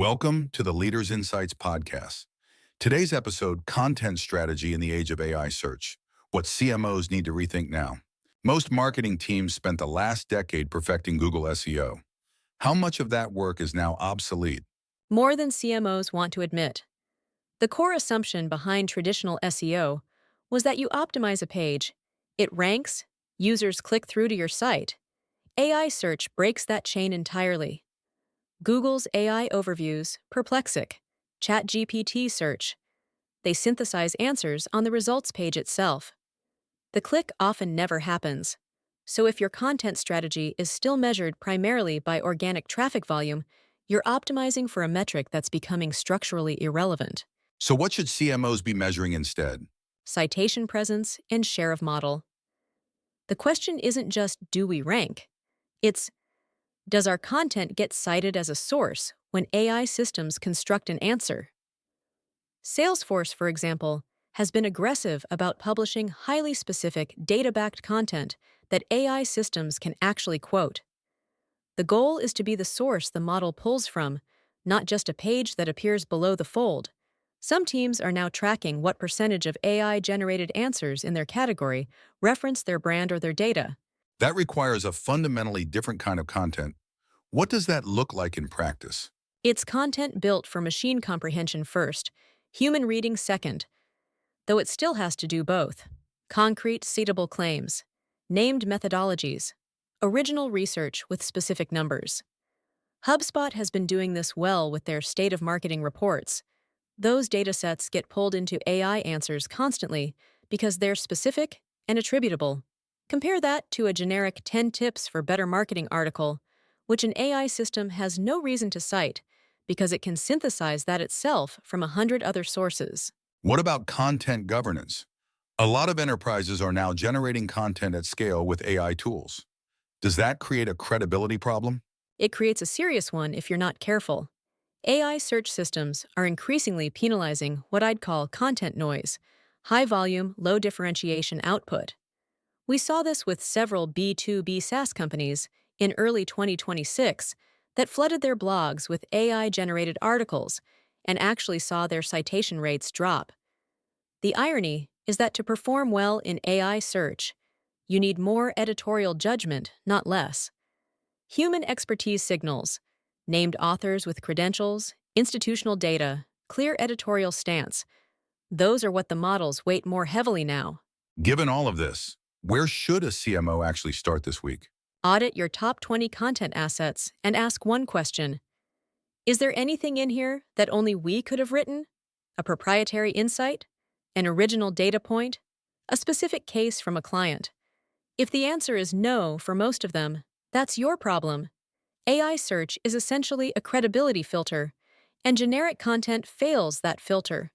Welcome to the Leaders Insights podcast. Today's episode, Content Strategy in the Age of AI Search, what CMOs need to rethink now. Most marketing teams spent the last decade perfecting Google SEO. How much of that work is now obsolete? More than CMOs want to admit. The core assumption behind traditional SEO was that you optimize a page, it ranks, users click through to your site. AI search breaks that chain entirely. Google's AI overviews, Perplexic, ChatGPT search. They synthesize answers on the results page itself. The click often never happens. So if your content strategy is still measured primarily by organic traffic volume, you're optimizing for a metric that's becoming structurally irrelevant. So what should CMOs be measuring instead? Citation presence and share of model. The question isn't just do we rank? It's does our content get cited as a source when AI systems construct an answer? Salesforce, for example, has been aggressive about publishing highly specific data-backed content that AI systems can actually quote. The goal is to be the source the model pulls from, not just a page that appears below the fold. Some teams are now tracking what percentage of AI-generated answers in their category reference their brand or their data. That requires a fundamentally different kind of content. What does that look like in practice? It's content built for machine comprehension first, human reading second, though it still has to do both. Concrete, citable claims, named methodologies, original research with specific numbers. HubSpot has been doing this well with their State of Marketing reports. Those datasets get pulled into AI answers constantly because they're specific and attributable. Compare that to a generic 10 tips for better marketing article, which an AI system has no reason to cite because it can synthesize that itself from 100 other sources. What about content governance? A lot of enterprises are now generating content at scale with AI tools. Does that create a credibility problem? It creates a serious one if you're not careful. AI search systems are increasingly penalizing what I'd call content noise, high volume, low differentiation output. We saw this with several B2B SaaS companies in early 2026 that flooded their blogs with AI-generated articles and actually saw their citation rates drop. The irony is that to perform well in AI search, you need more editorial judgment, not less. Human expertise signals, named authors with credentials, institutional data, clear editorial stance. Those are what the models weight more heavily now. Given all of this, where should a CMO actually start this week? Audit your top 20 content assets and ask one question. Is there anything in here that only we could have written? A proprietary insight? An original data point? A specific case from a client? If the answer is no for most of them, that's your problem. AI search is essentially a credibility filter, and generic content fails that filter.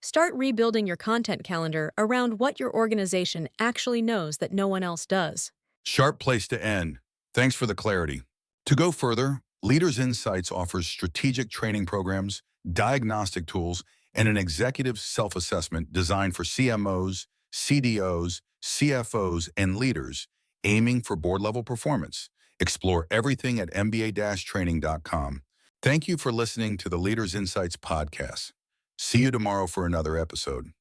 Start rebuilding your content calendar around what your organization actually knows that no one else does. Sharp place to end. Thanks for the clarity. To go further, Leaders Insights offers strategic training programs, diagnostic tools, and an executive self-assessment designed for CMOs, CDOs, CFOs, and leaders aiming for board-level performance. Explore everything at mba-training.com. Thank you for listening to the Leaders Insights podcast. See you tomorrow for another episode.